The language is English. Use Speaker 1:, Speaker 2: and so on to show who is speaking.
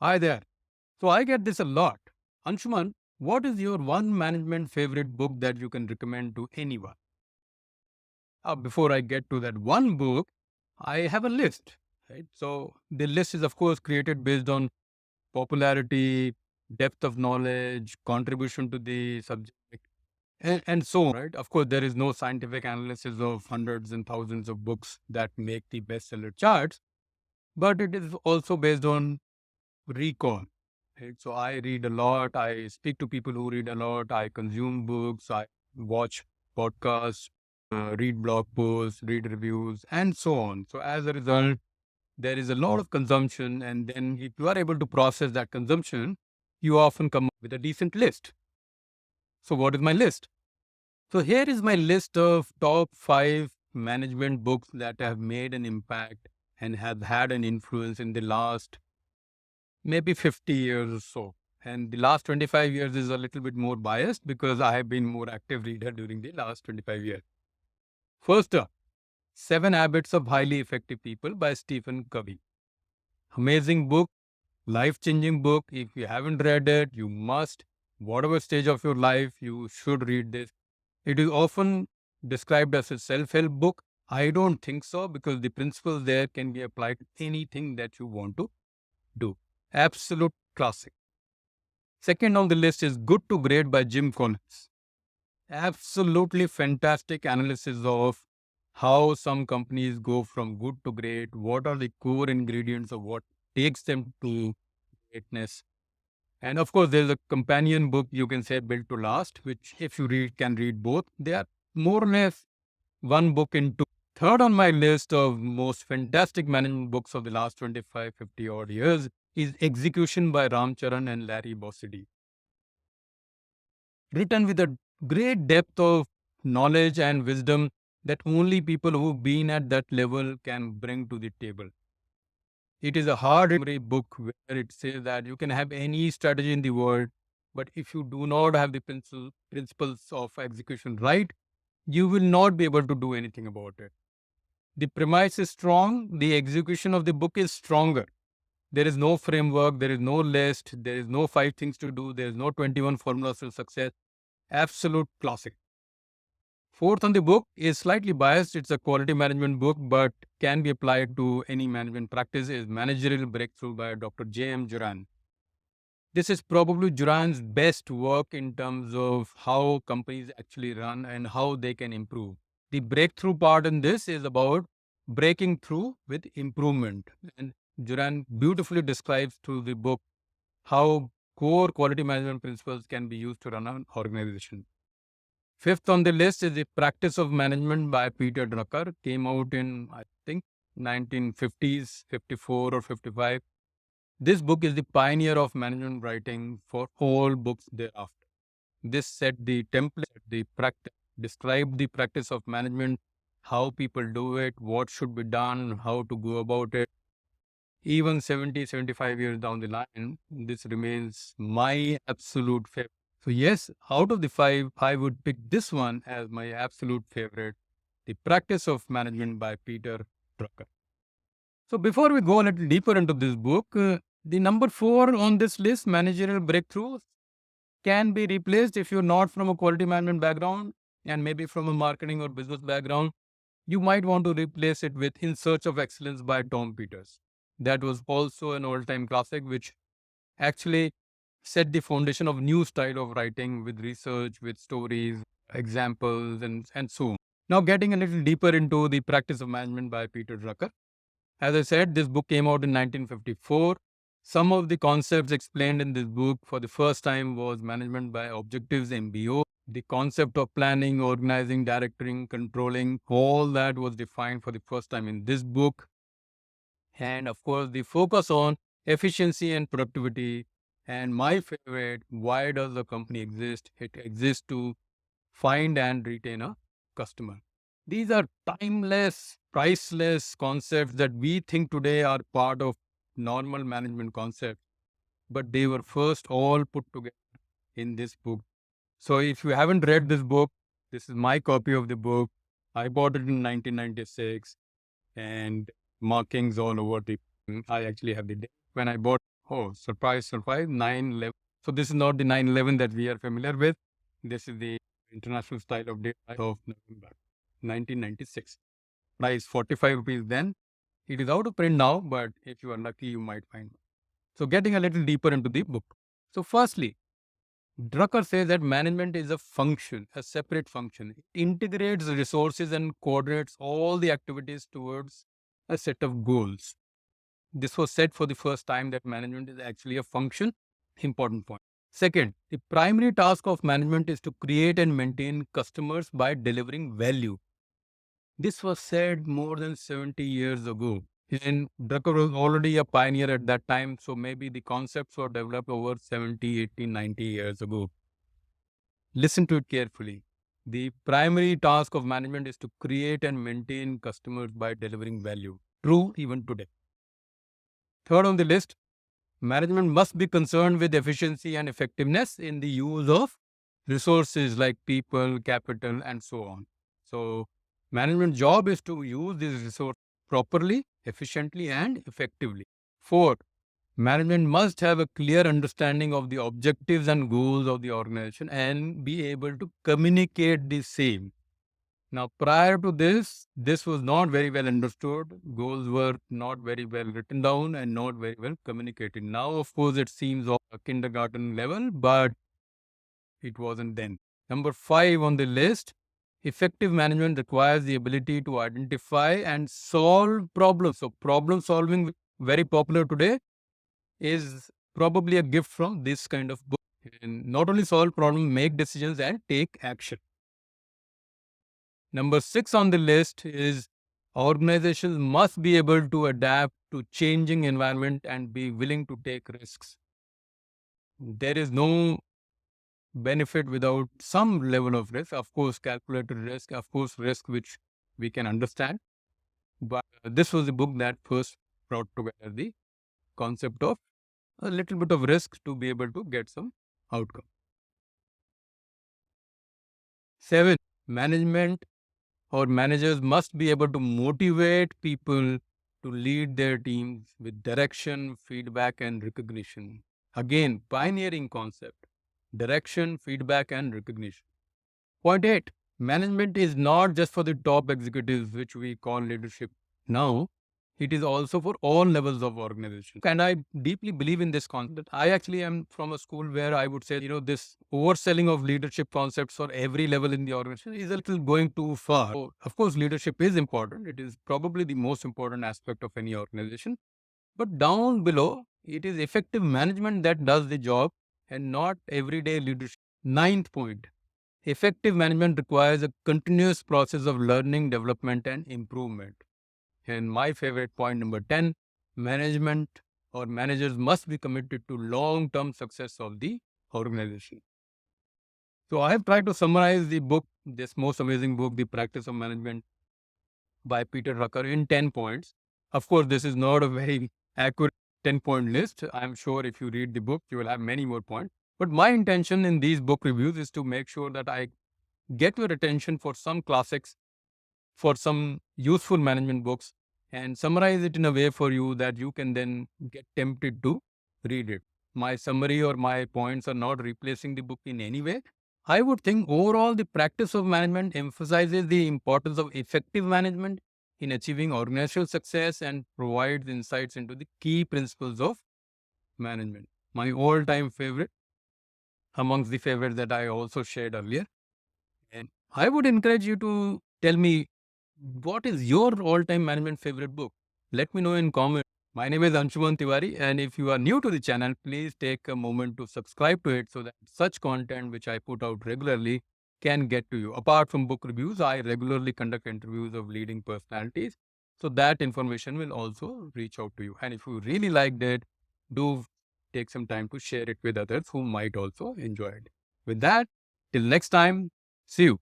Speaker 1: Hi there. So I get this a lot. Anshuman, what is your one management favorite book that you can recommend to anyone? Before I get to that one book, I have a list. Right? So the list is, of course, created based on popularity, depth of knowledge, contribution to the subject, and so on. Right? Of course, there is no scientific analysis of hundreds and thousands of books that make the bestseller charts, but it is also based on recall. Right? So I read a lot. I speak to people who read a lot. I consume books. I watch podcasts, read blog posts, read reviews, and so on. So as a result, there is a lot of consumption. And then if you are able to process that consumption, you often come up with a decent list. So what is my list? So here is my list of top 5 management books that have made an impact and have had an influence in the last maybe 50 years or so. And the last 25 years is a little bit more biased because I have been more active reader during the last 25 years. First up, Seven Habits of Highly Effective People by Stephen Covey. Amazing book, life-changing book. If you haven't read it, you must. Whatever stage of your life, you should read this. It is often described as a self-help book. I don't think so because the principles there can be applied to anything that you want to do. Absolute classic. Second on the list is Good to Great by Jim Collins. Absolutely fantastic analysis of how some companies go from good to great, what are the core ingredients of what takes them to greatness. And of course, there's a companion book you can say Built to Last, which if you read, can read both. They are more or less one book in two. Third on my list of most fantastic management books of the last 25, 50 odd years is Execution by Ram Charan and Larry Bossidy, written with a great depth of knowledge and wisdom that only people who've been at that level can bring to the table. It is a hard memory book where it says that you can have any strategy in the world, but if you do not have the principles of execution right, you will not be able to do anything about it. The premise is strong, the execution of the book is stronger. There is no framework, there is no list, there is no 5 things to do, there is no 21 formulas for success. Absolute classic. Fourth on the book is slightly biased. It's a quality management book, but can be applied to any management practice. Is Managerial Breakthrough by Dr. J.M. Juran. This is probably Juran's best work in terms of how companies actually run and how they can improve. The breakthrough part in this is about breaking through with improvement. And Juran beautifully describes through the book how core quality management principles can be used to run an organization. Fifth on the list is The Practice of Management by Peter Drucker. Came out in, I think, 1950s, 54 or 55. This book is the pioneer of management writing for all books thereafter. This set the template, the practice, described the practice of management, how people do it, what should be done, how to go about it. Even 70, 75 years down the line, this remains my absolute favorite. So yes, out of the 5, I would pick this one as my absolute favorite, The Practice of Management by Peter Drucker. So before we go a little deeper into this book, the number 4 on this list, Managerial Breakthroughs, can be replaced if you're not from a quality management background and maybe from a marketing or business background. You might want to replace it with In Search of Excellence by Tom Peters. That was also an all-time classic, which actually set the foundation of new style of writing with research, with stories, examples, and so on. Now, getting a little deeper into The Practice of Management by Peter Drucker. As I said, this book came out in 1954. Some of the concepts explained in this book for the first time was management by objectives, MBO. The concept of planning, organizing, directing, controlling, all that was defined for the first time in this book. And of course, the focus on efficiency and productivity. And my favorite, why does the company exist? It exists to find and retain a customer. These are timeless, priceless concepts that we think today are part of normal management concepts, but they were first all put together in this book. So if you haven't read this book, this is my copy of the book. I bought it in 1996 and markings all over the. I actually have the date when I bought Oh, surprise, surprise, 9/11. So this is not the 9/11 that we are familiar with. This is the international style of date of November 1996. Price 45 rupees then. It is out of print now, but if you are lucky, you might find it. So getting a little deeper into the book. So firstly, Drucker says that management is a function, a separate function. It integrates resources and coordinates all the activities towards a set of goals. This was said for the first time that management is actually a function. Important point. Second, the primary task of management is to create and maintain customers by delivering value. This was said more than 70 years ago. And Drucker was already a pioneer at that time, so maybe the concepts were developed over 70, 80, 90 years ago. Listen to it carefully. The primary task of management is to create and maintain customers by delivering value. True even today. Third on the list, management must be concerned with efficiency and effectiveness in the use of resources like people, capital, and so on. So, management job is to use these resources properly, efficiently, and effectively. Fourth, management must have a clear understanding of the objectives and goals of the organization and be able to communicate the same. Now, prior to this was not very well understood. Goals were not very well written down and not very well communicated. Now, of course, it seems of a kindergarten level, but it wasn't then. Number 5 on the list, effective management requires the ability to identify and solve problems. So, problem solving, very popular today, is probably a gift from this kind of book. And not only solve problems, make decisions and take action. Number 6 on the list is organizations must be able to adapt to changing environment and be willing to take risks. There is no benefit without some level of risk. Of course, calculated risk, of course, risk which we can understand. But this was the book that first brought together the concept of a little bit of risk to be able to get some outcome. 7, management or managers must be able to motivate people to lead their teams with direction, feedback, and recognition. Again, pioneering concept: direction, feedback, and recognition. Point 8, management is not just for the top executives, which we call leadership now. It is also for all levels of organization. And I deeply believe in this concept. I actually am from a school where I would say, this overselling of leadership concepts for every level in the organization is a little going too far. So, of course, leadership is important. It is probably the most important aspect of any organization. But down below, it is effective management that does the job and not everyday leadership. Ninth point, effective management requires a continuous process of learning, development, and improvement. And my favorite point, number 10, management or managers must be committed to long-term success of the organization. So I have tried to summarize the book, this most amazing book, The Practice of Management by Peter Drucker, in 10 points. Of course, this is not a very accurate 10-point list. I'm sure if you read the book, you will have many more points. But my intention in these book reviews is to make sure that I get your attention for some classics, for some useful management books, and summarize it in a way for you that you can then get tempted to read it. My summary or my points are not replacing the book in any way. I would think overall the practice of management emphasizes the importance of effective management in achieving organizational success and provides insights into the key principles of management. My all-time favorite amongst the favorites that I also shared earlier. And I would encourage you to tell me, what is your all-time management favorite book? Let me know in comment. My name is Anshuman Tiwari, and if you are new to the channel, please take a moment to subscribe to it so that such content which I put out regularly can get to you. Apart from book reviews, I regularly conduct interviews of leading personalities, so that information will also reach out to you. And if you really liked it, do take some time to share it with others who might also enjoy it. With that, till next time, see you.